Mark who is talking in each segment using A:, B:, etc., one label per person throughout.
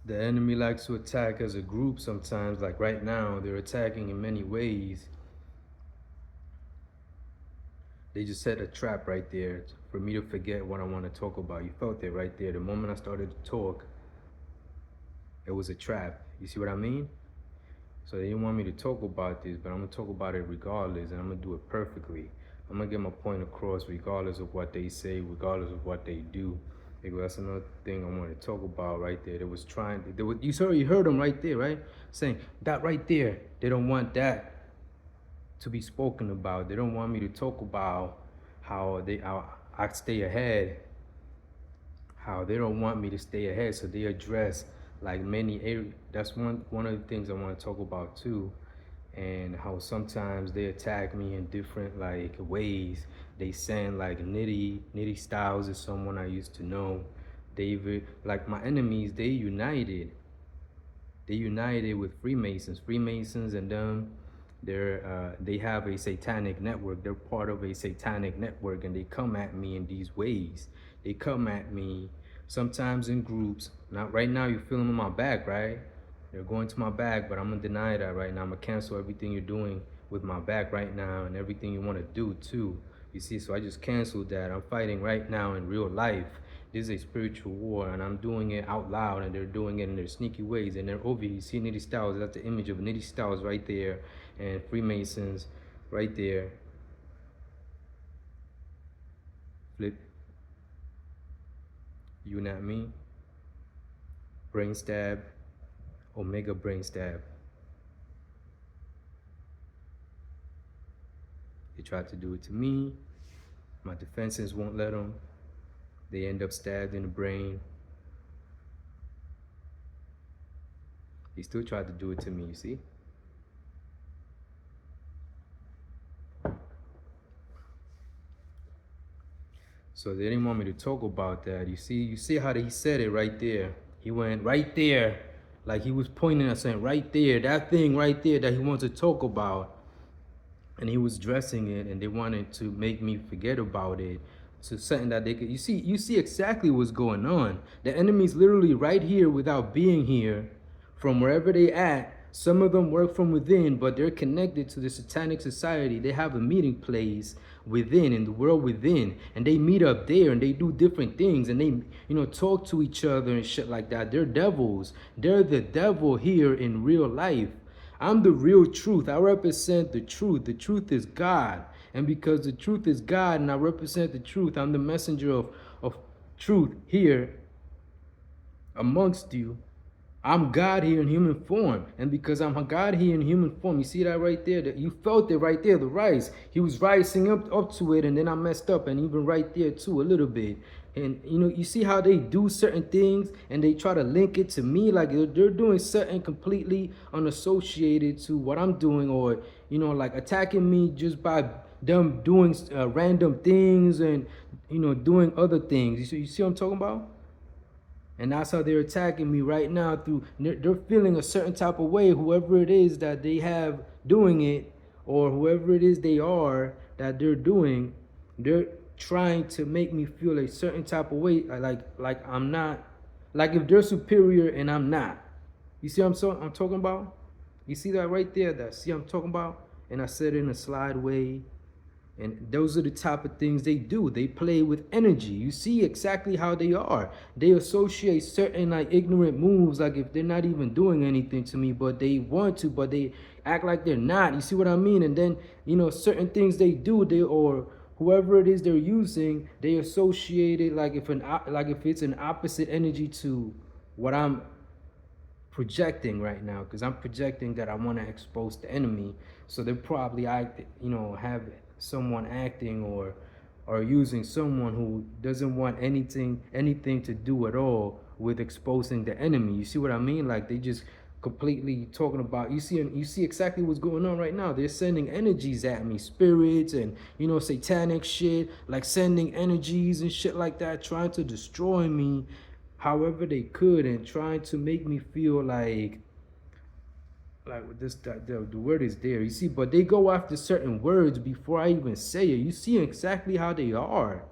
A: The enemy likes to attack as a group sometimes. Like right now, they're attacking in many ways. They just set a trap right there for me to forget what I want to talk about. You felt it right there. The moment I started to talk, it was a trap. You see what I mean? So they didn't want me to talk about this, but I'm gonna talk about it regardless, and I'm gonna do it perfectly. I'm gonna get my point across regardless of what they say, regardless of what they do. Because that's another thing I want to talk about right there. They was trying. They was, you heard them right there, right? Saying that right there. They don't want that to be spoken about. They don't want me to talk about how I stay ahead, how they don't want me to stay ahead, so they address like many areas. That's one of the things I want to talk about too, and how sometimes they attack me in different like ways. They send like Nitty Styles is someone I used to know. David, like my enemies, they united with Freemasons and them. They have a satanic network. They're part of a satanic network, and they come at me in these ways. They come at me sometimes in groups. Not right now. You're feeling my back, right? They're going to my back, but I'm gonna deny that right now. I'm gonna cancel everything you're doing with my back right now, and everything you want to do too. You see, so I just canceled that. I'm fighting right now in real life. This is a spiritual war, and I'm doing it out loud, and they're doing it in their sneaky ways. And they're over here. You see Nitty Styles, that's the image of Nitty Styles right there, and Freemasons right there. Flip, you not me. Brain stab, Omega brain stab. They tried to do it to me. My defenses won't let them. They end up stabbed in the brain. He still tried to do it to me, you see? So they didn't want me to talk about that. You see how he said it right there. He went right there, like he was pointing at saying right there, that thing right there that he wants to talk about. And he was dressing it, and they wanted to make me forget about it. So something that they could, you see exactly what's going on. The enemy's literally right here without being here. From wherever they at, some of them work from within, but they're connected to the satanic society. They have a meeting place within, in the world within, and they meet up there, and they do different things, and they talk to each other and shit like that. They're devils. They're the devil here in real life. I'm the real truth. I represent the truth. The truth is God. And because the truth is God and I represent the truth, I'm the messenger of truth here amongst you. I'm God here in human form. And because I'm God here in human form, you see that right there? That you felt it right there, the rise. He was rising up to it, and then I messed up, and even right there too, a little bit. And you see how they do certain things and they try to link it to me, like they're doing something completely unassociated to what I'm doing, or like attacking me just by them doing random things and doing other things. You see what I'm talking about? And that's how they're attacking me right now. They're feeling a certain type of way, whoever it is that they have doing it, or whoever it is they are that they're doing. They're trying to make me feel a certain type of way, like I'm not, like if they're superior and I'm not. You see what I'm talking about? You see that right there? That see what I'm talking about? And I said it in a slide way. And those are the type of things they do. They play with energy. You see exactly how they are. They associate certain like ignorant moves, like if they're not even doing anything to me, but they want to, but they act like they're not. You see what I mean? And then, certain things they do, or whoever it is they're using, they associate it like if it's an opposite energy to what I'm projecting right now, because I'm projecting that I want to expose the enemy. So they probably have someone acting or using someone who doesn't want anything to do at all with exposing the enemy. You see what I mean? Like they just completely talking about, you see exactly what's going on right now. They're sending energies at me, spirits and satanic shit, like sending energies and shit like that, trying to destroy me however they could, and trying to make me feel like this, that the word is there. You see, but they go after certain words before I even say it. You see exactly how they are.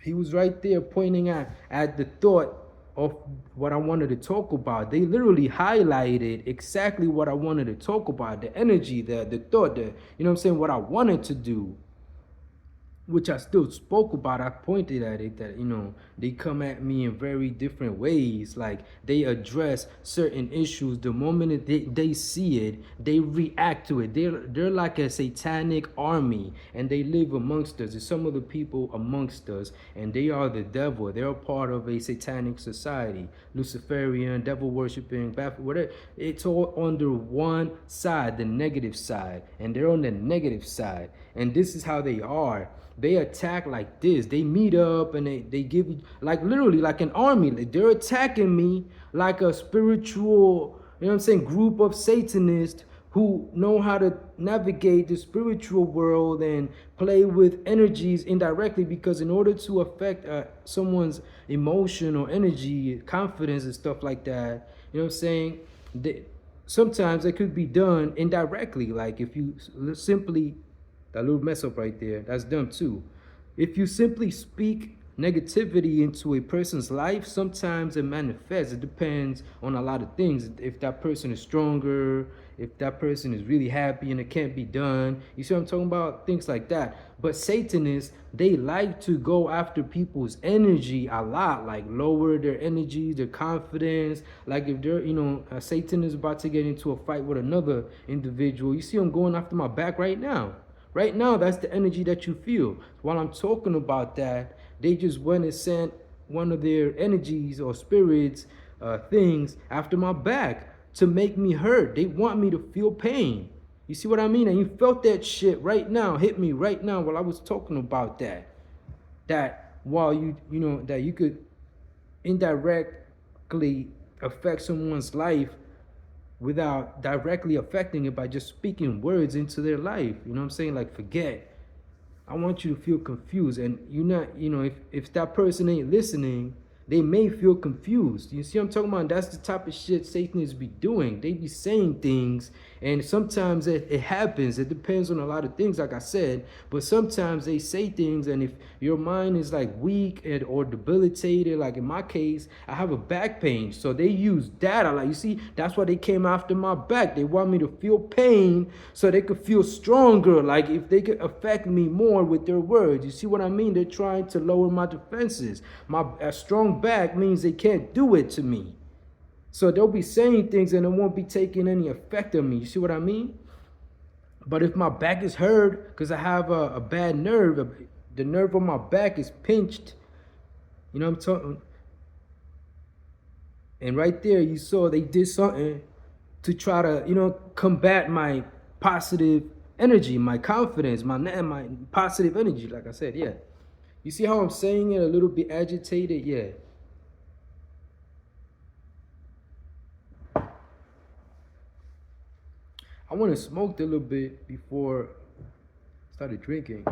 A: He was right there pointing at the thought of what I wanted to talk about. They literally highlighted exactly what I wanted to talk about, the energy, the thought, the, you know what I'm saying, what I wanted to do, which I still spoke about. I pointed at it that, you know, they come at me in very different ways. Like they address certain issues. The moment they see it, they react to it. They're like a satanic army, and they live amongst us. There's some of the people amongst us, and they are the devil. They're a part of a satanic society, Luciferian, devil worshiping, whatever. It's all under one side, the negative side, and they're on the negative side. And this is how they are. They attack like this. They meet up and they give you, like literally like an army. They're attacking me like a spiritual, you know what I'm saying, group of Satanists who know how to navigate the spiritual world and play with energies indirectly, because in order to affect someone's emotion or energy, confidence and stuff like that, you know what I'm saying, sometimes it could be done indirectly. Like if you simply, that little mess up right there, that's dumb too. If you simply speak negativity into a person's life, sometimes it manifests. It depends on a lot of things. If that person is stronger, if that person is really happy and it can't be done. You see what I'm talking about? Things like that. But Satanists, they like to go after people's energy a lot, like lower their energy, their confidence. Like if they're, you know, a Satan is about to get into a fight with another individual, you see them going after my back right now. Right now, that's the energy that you feel. While I'm talking about that, they just went and sent one of their energies or spirits, things after my back to make me hurt. They want me to feel pain. You see what I mean? And you felt that shit right now, hit me right now while I was talking about that. That while you know, that you could indirectly affect someone's life without directly affecting it by just speaking words into their life. You know what I'm saying? Like, forget. I want you to feel confused. And you're not, you know, if that person ain't listening, they may feel confused. You see what I'm talking about? That's the type of shit Satanists be doing. They be saying things, and sometimes it happens. It depends on a lot of things, like I said. But sometimes they say things, and if your mind is like weak or debilitated, like in my case, I have a back pain. So they use that. Like, you see, that's why they came after my back. They want me to feel pain so they could feel stronger. Like if they could affect me more with their words. You see what I mean? They're trying to lower my defenses. A strong back means they can't do it to me. So they'll be saying things and it won't be taking any effect on me. You see what I mean? But if my back is hurt because I have a bad nerve, the nerve on my back is pinched, you know what I'm talking? And right there you saw they did something to try to, you know, combat my positive energy, my confidence, my positive energy, like I said, yeah. You see how I'm saying it a little bit agitated? Yeah. I want to smoke a little bit before I started drinking.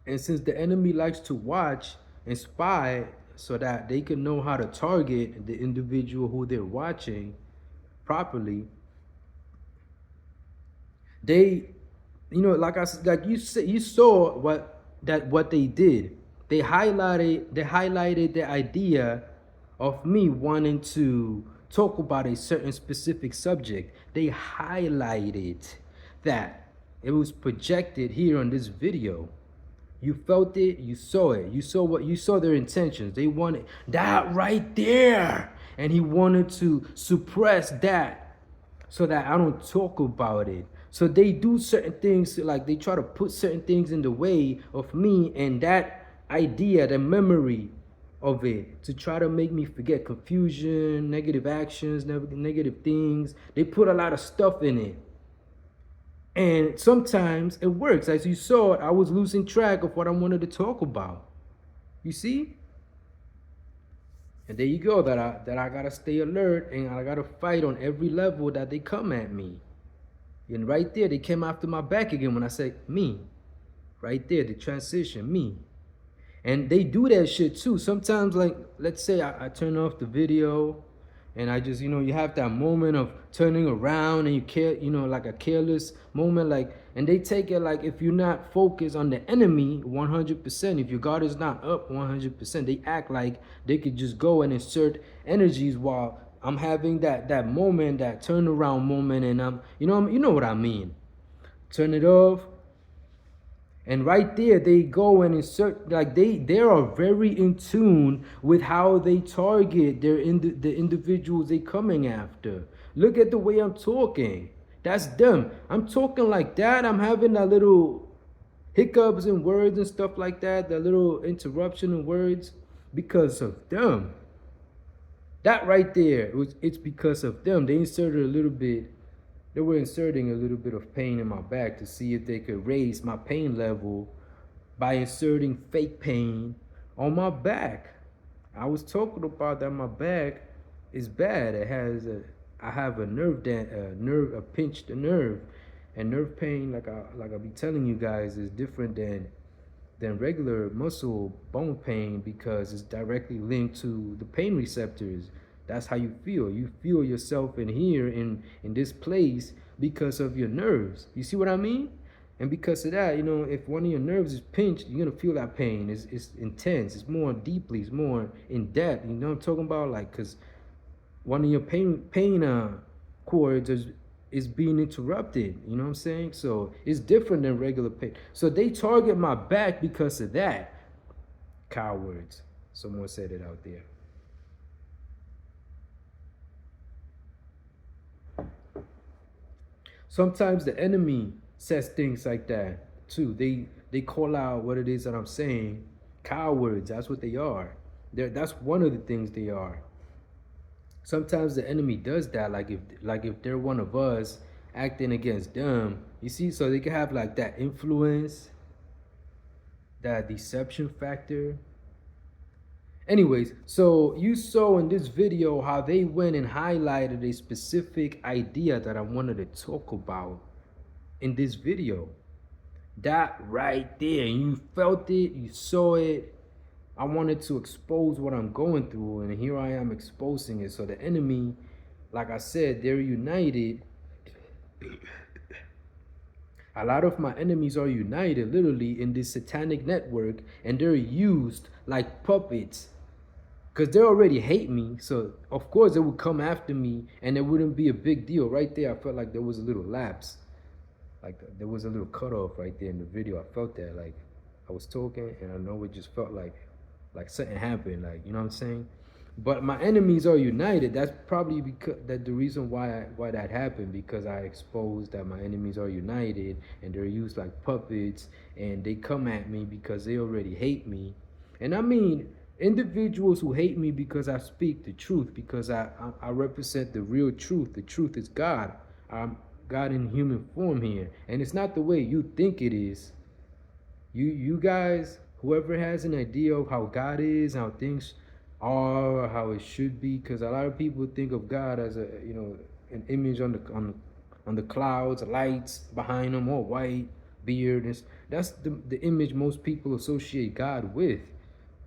A: And since the enemy likes to watch and spy so that they can know how to target the individual who they're watching properly, they, you know, like I said, like you saw what they did. They highlighted the idea of me wanting to talk about a certain specific subject. They highlighted that. It was projected here on this video. You felt it, you saw it. You saw their intentions. They wanted that right there. And he wanted to suppress that so that I don't talk about it. So they do certain things, like they try to put certain things in the way of me and that idea, the memory of it, to try to make me forget confusion, negative actions, negative things. They put a lot of stuff in it. And sometimes it works. As you saw, I was losing track of what I wanted to talk about. You see? And there you go, that I gotta stay alert and I gotta fight on every level that they come at me. And right there, they came after my back again when I said me. Right there, the transition, me. And they do that shit too. Sometimes, like, let's say I turn off the video And I just, you have that moment of turning around and you care, like a careless moment, like, and they take it like if you're not focused on the enemy 100%, if your guard is not up 100%, they act like they could just go and insert energies while I'm having that moment, that turnaround moment, and you know what I mean. Turn it off, and right there they go and insert, like they are very in tune with how they target the individuals they coming after. Look at the way I'm talking. That's them. I'm talking like that. I'm having that little hiccups in words and stuff like that, that little interruption in words, because of them. That right there, it's because of them. They were inserting a little bit of pain in my back to see if they could raise my pain level by inserting fake pain on my back. I was talking about that my back is bad. I have a a pinched nerve, and nerve pain, like I be telling you guys, is different than regular muscle bone pain because it's directly linked to the pain receptors. That's how you feel. You feel yourself in here, in this place, because of your nerves. You see what I mean? And because of that, if one of your nerves is pinched, you're gonna feel that pain. It's intense. It's more deeply. It's more in depth. You know what I'm talking about? Like, cause one of your pain cords is being interrupted. You know what I'm saying? So it's different than regular pain. So they target my back because of that. Cowards. Someone said it out there. Sometimes the enemy says things like that too. They call out what it is that I'm saying. Cowards. That's what they are. That's one of the things they are. Sometimes the enemy does that, like if they're one of us acting against them, you see, so they can have like that influence, that deception factor. Anyways, so you saw in this video how they went and highlighted a specific idea that I wanted to talk about in this video. That right there, you felt it, you saw it. I wanted to expose what I'm going through, and here I am exposing it. So the enemy, like I said, they're united. A lot of my enemies are united literally in this satanic network, and they're used like puppets because they already hate me. So of course they would come after me and it wouldn't be a big deal. Right there, I felt like there was a little lapse. Like there was a little cutoff right there in the video. I felt that, like I was talking and I know it just felt like something happened, like, you know what I'm saying? But my enemies are united. That's probably because that the reason why that happened, because I exposed that my enemies are united and they're used like puppets, and they come at me because they already hate me. And I mean individuals who hate me because I speak the truth, because I represent the real truth. The truth is God. I'm God in human form here, and it's not the way you think it is. You guys, whoever has an idea of how God is, how things are, how it should be, because a lot of people think of God as an image on the clouds, lights behind them, all white, beard. That's the image most people associate God with,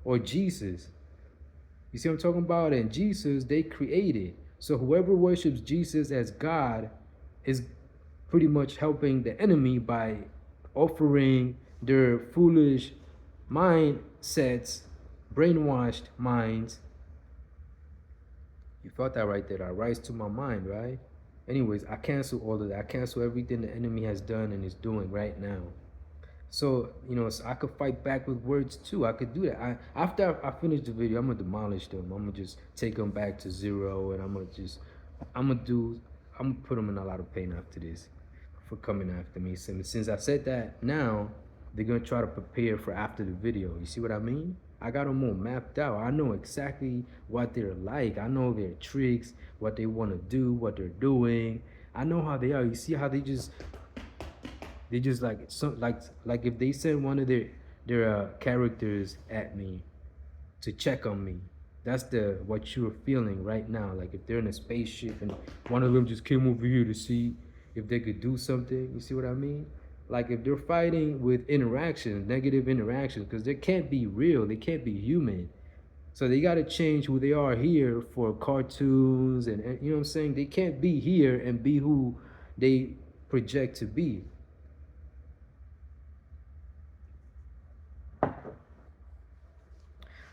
A: or Jesus. You see what I'm talking about? And Jesus, they created. So whoever worships Jesus as God is pretty much helping the enemy by offering their foolish mindsets, brainwashed minds. You felt that right there. I rise to my mind, right? Anyways, I cancel all of that. I cancel everything the enemy has done and is doing right now. So, so I could fight back with words too. I could do that. After I finish the video, I'm gonna demolish them. I'm gonna just take them back to zero, and I'm gonna put them in a lot of pain after this for coming after me. Since I said that, now they're gonna try to prepare for after the video. You see what I mean? I got them all mapped out. I know exactly what they're like. I know their tricks, what they want to do, what they're doing. I know how they are. You see how they just like if they send one of their characters at me to check on me, that's what you're feeling right now. Like if they're in a spaceship and one of them just came over here to see if they could do something. You see what I mean? Like if they're fighting with interactions, negative interactions, because they can't be real, they can't be human. So they got to change who they are here for cartoons, and you know what I'm saying? They can't be here and be who they project to be.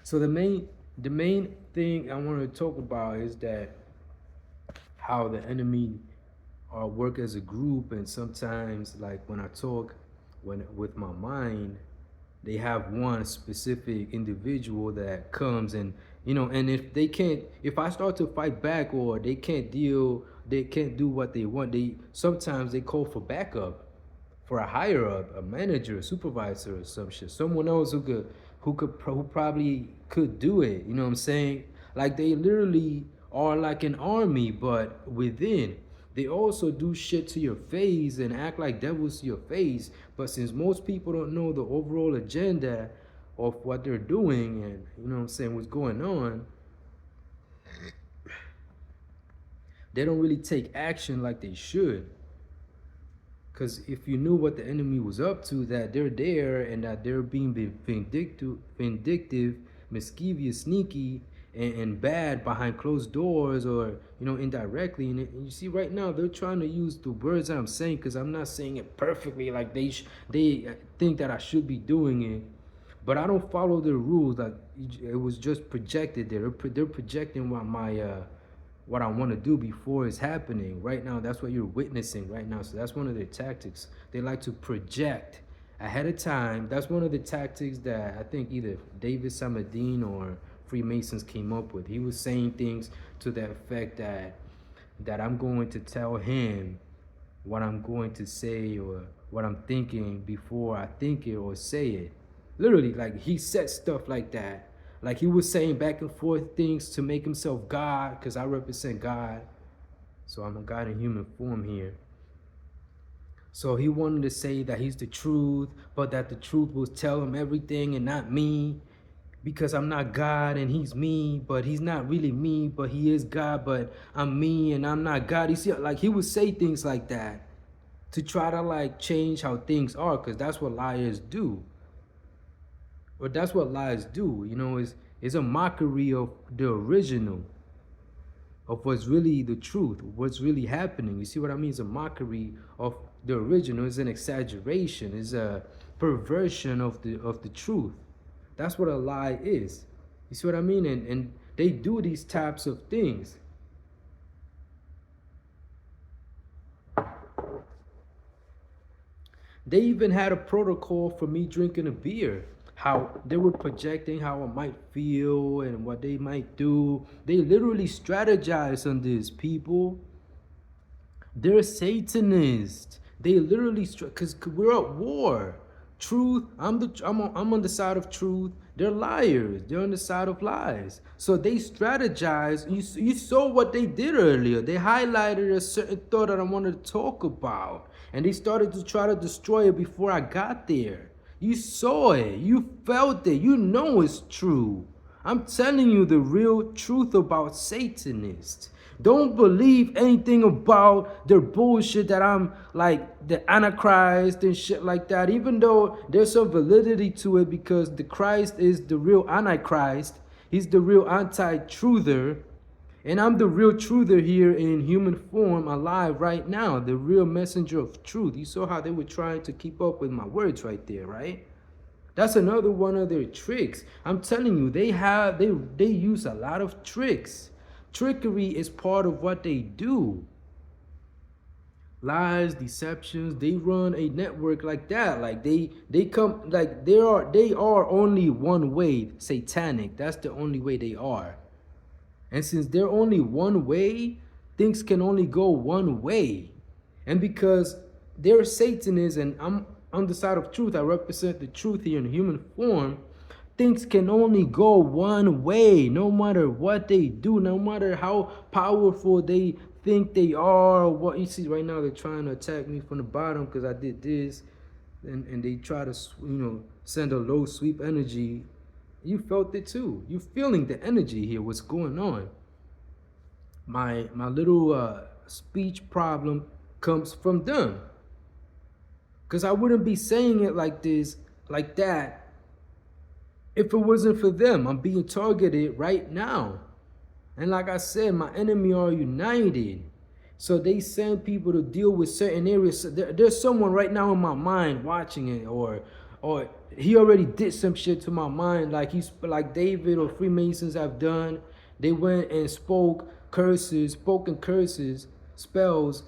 A: So the main thing I want to talk about is that how the enemy work as a group, and sometimes like when I talk when with my mind, they have one specific individual that comes, and and if I start to fight back, or they can't do what they want, they sometimes they call for backup, for a higher up, a manager, a supervisor, or some shit, someone else who probably could do it. You know what I'm saying? Like they literally are like an army, but within. They also do shit to your face and act like devils to your face. But since most people don't know the overall agenda of what they're doing, and you know what I'm saying, what's going on, they don't really take action like they should. Because if you knew what the enemy was up to, that they're there and that they're being vindictive, mischievous, sneaky, and bad behind closed doors, or indirectly. And you see, right now they're trying to use the words that I'm saying, because I'm not saying it perfectly like they think that I should be doing it, but I don't follow the rules. Like it was just projected there. They're projecting what I want to do before it's happening. Right now, that's what you're witnessing right now. So that's one of their tactics. They like to project ahead of time. That's one of the tactics that I think either David Samadine or Freemasons came up with. He was saying things to the effect that I'm going to tell him what I'm going to say, or what I'm thinking before I think it or say it. Literally, like he said stuff like that. Like he was saying back and forth things to make himself God, because I represent God. So I'm a God in human form here. So he wanted to say that he's the truth, but that the truth will tell him everything and not me, because I'm not God and he's me, but he's not really me, but he is God, but I'm me and I'm not God. You see, like he would say things like that to try to like change how things are, because that's what liars do. Or that's what lies do, is a mockery of the original, of what's really the truth, what's really happening. You see what I mean? It's a mockery of the original. It's an exaggeration. It's a perversion of the truth. That's what a lie is. You see what I mean? And they do these types of things. They even had a protocol for me drinking a beer. How they were projecting how I might feel and what they might do. They literally strategize on this, people. They're Satanists. They literally, because we're at war. Truth, I'm on the side of truth. They're liars. They're on the side of lies. So they strategize. You saw what they did earlier. They highlighted a certain thought that I wanted to talk about, and they started to try to destroy it before I got there. You saw it. You felt it. You know it's true. I'm telling you the real truth about Satanists. Don't believe anything about their bullshit that I'm like the Antichrist and shit like that, even though there's some validity to it, because the Christ is the real Antichrist. He's the real anti-truther. And I'm the real truther here in human form, alive right now, the real messenger of truth. You saw how they were trying to keep up with my words right there, right? That's another one of their tricks. I'm telling you, they use a lot of tricks. Trickery is part of what they do. Lies, deceptions, they run a network like that. Like they come, like they are only one way, satanic. That's the only way they are. And since they're only one way, things can only go one way. And because they're Satanists and I'm on the side of truth, I represent the truth here in human form, things can only go one way, no matter what they do, no matter how powerful they think they are. What you see right now, they're trying to attack me from the bottom because I did this, and they try to send a low sweep energy. You felt it too. You feeling the energy here. What's going on? My little speech problem comes from them, because I wouldn't be saying it like this, like that, If it wasn't for them, I'm being targeted right now. And like I said, my enemy are united. So they send people to deal with certain areas. So there's someone right now in my mind watching it, or he already did some shit to my mind, like David or Freemasons have done. They went and spoken curses, spells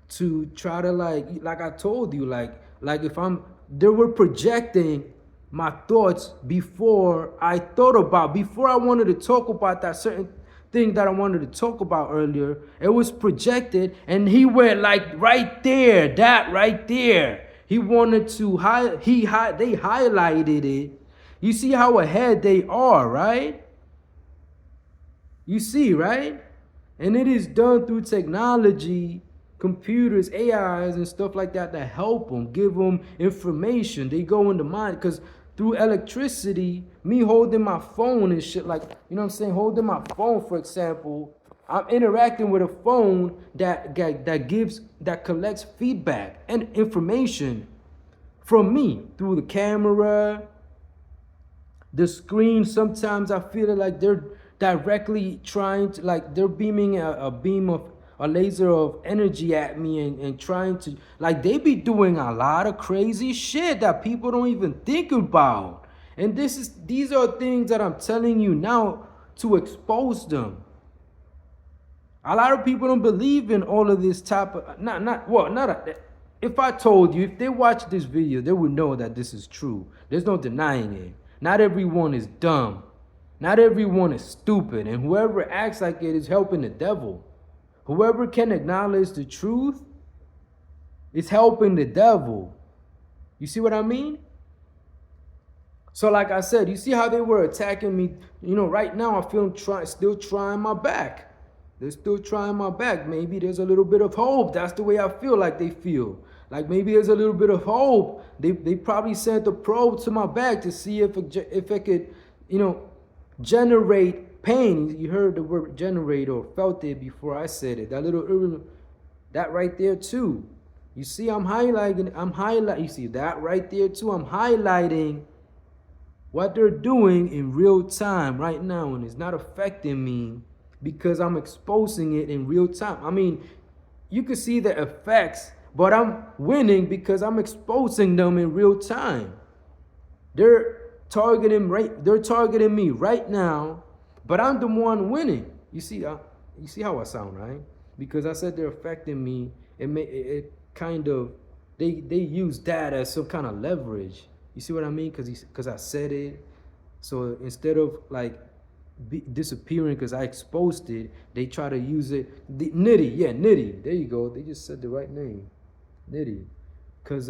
A: to try to like I told you, like if I'm they were projecting my thoughts before I wanted to talk about that certain thing that I wanted to talk about earlier. It was projected, and he went like right there, that right there. He wanted to they highlighted it. You see how ahead they are, right? You see, right? And it is done through technology, computers, AIs, and stuff like that that help them, give them information. They go into mind because through electricity, me holding my phone and shit, like, you know what I'm saying? Holding my phone, for example, I'm interacting with a phone that collects feedback and information from me through the camera, the screen. Sometimes I feel like they're directly trying to, like they're beaming a beam of a laser of energy at me, and trying to, like, they be doing a lot of crazy shit that people don't even think about. And these are things that I'm telling you now to expose them. A lot of people don't believe in all of this type of, if I told you, if they watch this video, they would know that this is true. There's no denying it. Not everyone is dumb. Not everyone is stupid. And whoever acts like it is helping the devil. Whoever can acknowledge the truth is helping the devil. You see what I mean? So like I said, you see how they were attacking me? You know, right now I feel still trying my back. They're still trying my back. Maybe there's a little bit of hope. That's the way I feel like they feel. Like maybe there's a little bit of hope. They probably sent a probe to my back to see if it could, you know, generate pain. You heard the word generate or felt it before I said it. That right there too. You see, I'm highlighting. You see that right there too. I'm highlighting what they're doing in real time right now, and it's not affecting me because I'm exposing it in real time. I mean, you can see the effects, but I'm winning because I'm exposing them in real time. They're targeting me right now, but I'm the one winning. You see how I sound, right? Because I said they're affecting me. It kind of, they use that as some kind of leverage. You see what I mean? Because I said it. So instead of like disappearing because I exposed it, they try to use it. Nitty. There you go. They just said the right name, Nitty. Because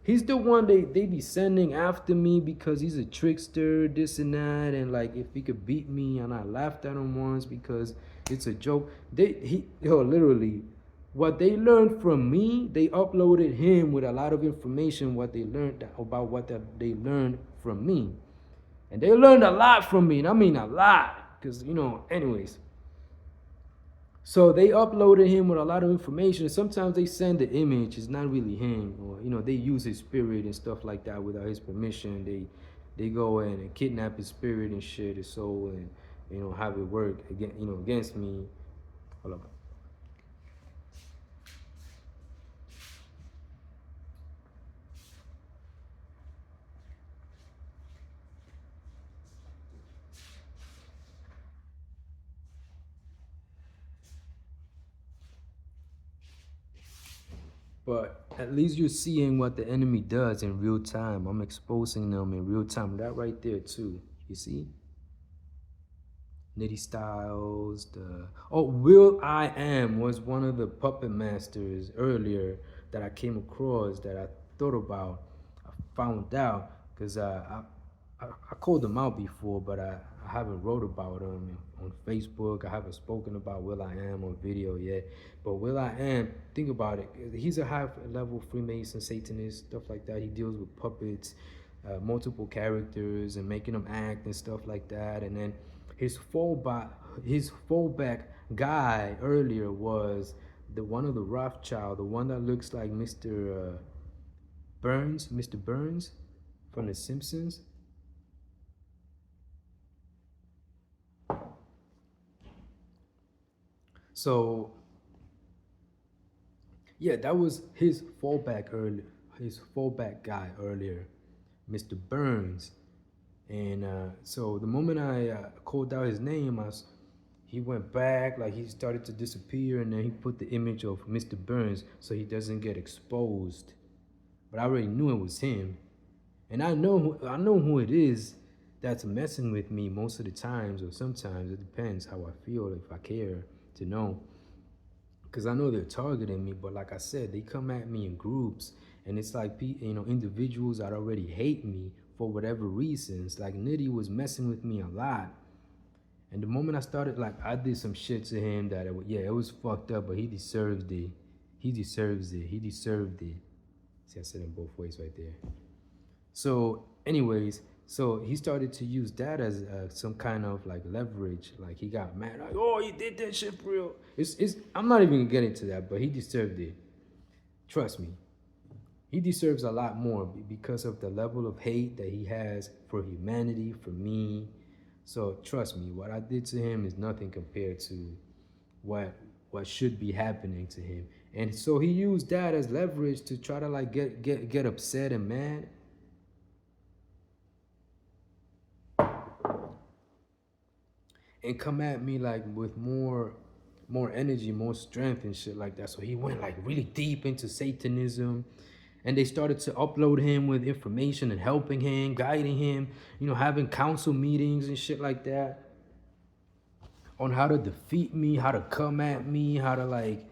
A: he's the one they be sending after me because he's a trickster, this and that, and like if he could beat me, and I laughed at him once because it's a joke. Literally, what they learned from me, they uploaded him with a lot of information, what they learned about they learned from me. And they learned a lot from me, and I mean a lot, because, you know, anyways. So they uploaded him with a lot of information. Sometimes they send the image, it's not really him, or, you know, they use his spirit and stuff like that without his permission. They go in and kidnap his spirit and shit, his soul, and, you know, have it work against me. Hold up. But at least you're seeing what the enemy does in real time. I'm exposing them in real time. That right there too. You see? Nitty Styles, Will I Am was one of the puppet masters earlier that I came across, that I thought about. I found out because I called them out before, but I haven't wrote about them on Facebook. I haven't spoken about Will I Am on video yet. But Will I Am, think about it. He's a high-level Freemason, Satanist, stuff like that. He deals with puppets, multiple characters, and making them act and stuff like that. And then his fallback guy earlier was one of the Rothschild, the one that looks like Mr. Burns from The Simpsons. So yeah, that was his fallback his fallback guy earlier, Mr. Burns. And so the moment I called out his name, he went back, like he started to disappear, and then he put the image of Mr. Burns so he doesn't get exposed. But I already knew it was him, and I know who it is that's messing with me most of the times, or sometimes it depends how I feel, if I care to know, because I know they're targeting me. But like I said, they come at me in groups, and it's like individuals that already hate me for whatever reasons. Like Nitty was messing with me a lot, and the moment I started, like I did some shit to him that it was fucked up, but he deserved it. He deserves it. He deserved it. See, I said it both ways right there. So, anyways, so he started to use that as some kind of like leverage. Like he got mad, like, oh, he did that shit for real. It's. I'm not even gonna get into that, but he deserved it. Trust me, he deserves a lot more because of the level of hate that he has for humanity, for me. So trust me, what I did to him is nothing compared to what what should be happening to him. And so he used that as leverage to try to like get upset and mad, and come at me like with more energy, more strength and shit like that. So he went like really deep into Satanism, and they started to upload him with information and helping him, guiding him, having council meetings and shit like that on how to defeat me, how to come at me, how to like,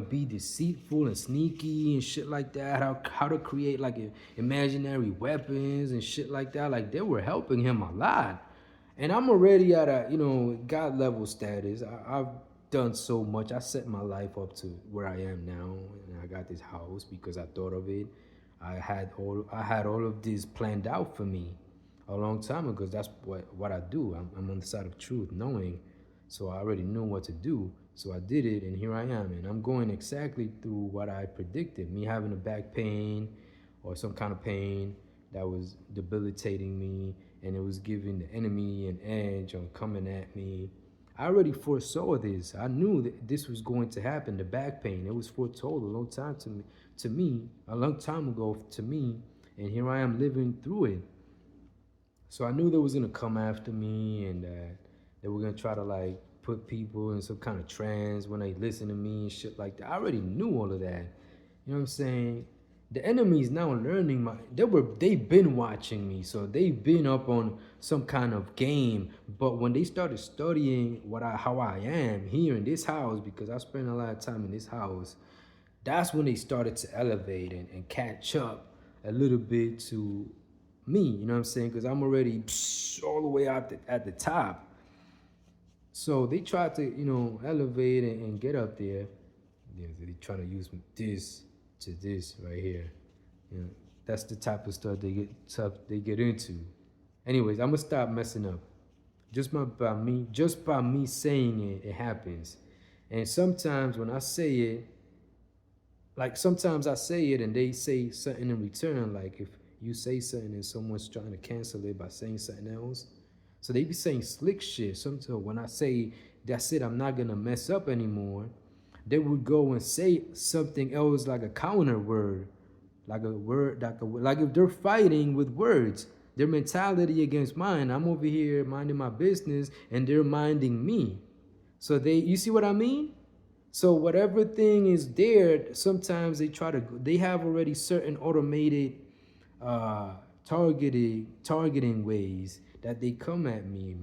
A: be deceitful and sneaky and shit like that, how to create like imaginary weapons and shit like that. Like they were helping him a lot. And I'm already at a, God level status. I've done so much. I set my life up to where I am now, and I got this house because I thought of it. I had all of this planned out for me a long time ago. That's what I do. I'm on the side of truth, knowing. So I already knew what to do. So I did it, and here I am. And I'm going exactly through what I predicted. Me having a back pain or some kind of pain that was debilitating me, and it was giving the enemy an edge on coming at me. I already foresaw this. I knew that this was going to happen. The back pain, it was foretold a long time a long time ago to me, and here I am living through it. So I knew they was gonna come after me, and they were gonna try to like put people in some kind of trance when they listen to me and shit like that. I already knew all of that. You know what I'm saying? The enemy is now learning they've been watching me, so they've been up on some kind of game. But when they started studying how I am here in this house, because I spent a lot of time in this house, that's when they started to elevate and catch up a little bit to me. You know what I'm saying? Because I'm already all the way out at the top. So they tried to, elevate and get up there. Yeah, they try to use this to this right here. That's the type of stuff they get into. Anyways, I'm gonna stop messing up. Just by me saying it, it happens. And sometimes when I say it, like sometimes I say it and they say something in return. Like if you say something and someone's trying to cancel it by saying something else, so they be saying slick shit. Sometimes when I say that's it, I'm not gonna mess up anymore, they would go and say something else like a counter word, like a word, like if they're fighting with words, their mentality against mine. I'm over here minding my business and they're minding me. So you see what I mean? So whatever thing is there, sometimes they have already certain automated targeting ways that they come at me.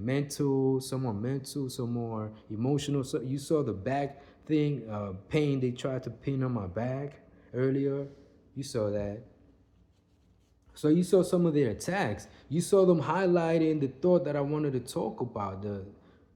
A: Some more mental, some more emotional. So you saw the back thing, pain they tried to pin on my back earlier. You saw that. So you saw some of their attacks. You saw them highlighting the thought that I wanted to talk about,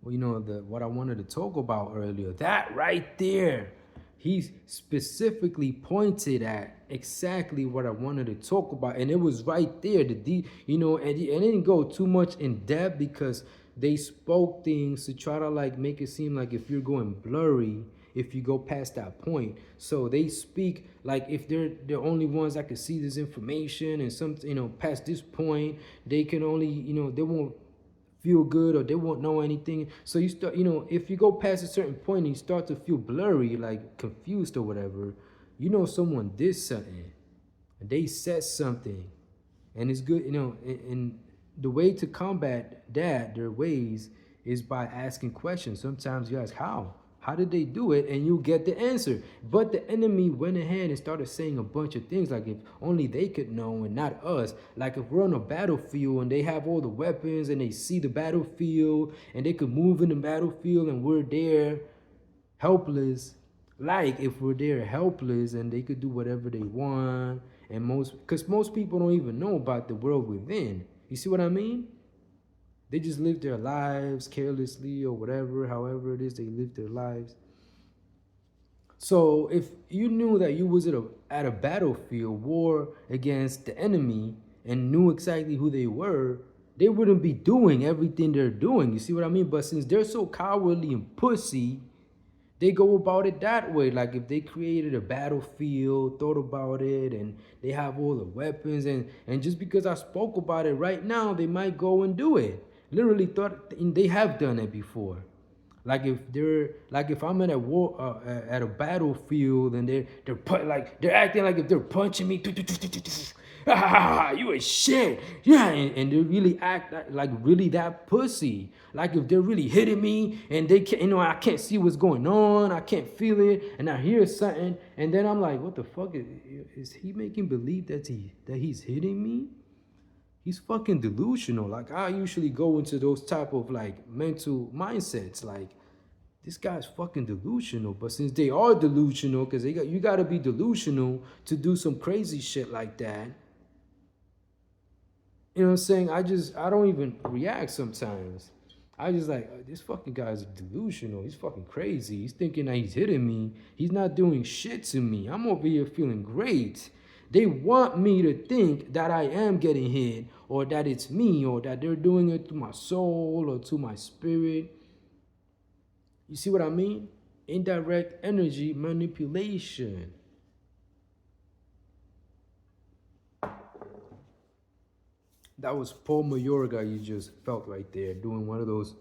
A: what I wanted to talk about earlier. That right there. He specifically pointed at exactly what I wanted to talk about, and it was right there. And it didn't go too much in depth because they spoke things to try to like make it seem like if you're going blurry, if you go past that point. So they speak like if they're the only ones that can see this information, and some past this point they can only they won't feel good or they won't know anything. So you start, if you go past a certain point and you start to feel blurry, like confused or whatever, someone did something, they said something, and it's good, and the way to combat that, their ways, is by asking questions. Sometimes you ask how did they do it, and you get the answer. But the enemy went ahead and started saying a bunch of things, like if only they could know and not us. Like if we're on a battlefield and they have all the weapons and they see the battlefield and they could move in the battlefield and we're there helpless. Like if we're there helpless and they could do whatever they want, and because most people don't even know about the world within. You see what I mean? They just live their lives carelessly or whatever, however it is they live their lives. So if you knew that you was at a battlefield, war against the enemy, and knew exactly who they were, they wouldn't be doing everything they're doing. You see what I mean? But since they're so cowardly and pussy, they go about it that way. Like if they created a battlefield, thought about it, and they have all the weapons, and just because I spoke about it right now, they might go and do it. Literally thought, and they have done it before. Like if I'm at a war, at a battlefield, and they're acting like if they're punching me, you a shit, yeah, and they really act like really that pussy. Like if they're really hitting me and they can't, I can't see what's going on, I can't feel it, and I hear something, and then I'm like, what the fuck is he making believe that he's hitting me? He's fucking delusional. Like I usually go into those type of like mental mindsets. Like this guy's fucking delusional. But since they are delusional, because you gotta be delusional to do some crazy shit like that. You know what I'm saying? I don't even react sometimes. I just like, this fucking guy's delusional. He's fucking crazy. He's thinking that he's hitting me. He's not doing shit to me. I'm over here feeling great. They want me to think that I am getting hit, or that it's me, or that they're doing it to my soul or to my spirit. You see what I mean? Indirect energy manipulation. That was Paul Mayorga you just felt right there, doing one of those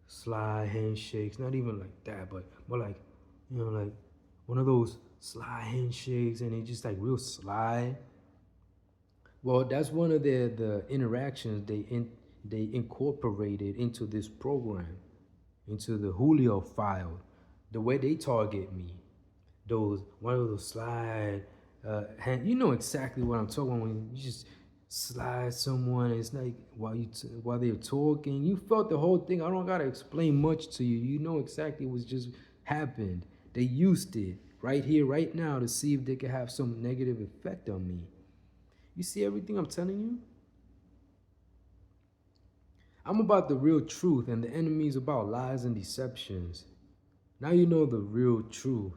A: sly handshakes. Not even like that, but more like, like one of those sly handshakes, and they just like real sly. Well, that's one of the interactions they incorporated into this program, into the Julio file. The way they target me, one of those slide hand. You know exactly what I'm talking about when you just slide someone. It's like while they're talking, you felt the whole thing. I don't gotta explain much to you. You know exactly what's just happened. They used it right here, right now, to see if they could have some negative effect on me. You see everything I'm telling you? I'm about the real truth, and the enemy is about lies and deceptions. Now you know the real truth.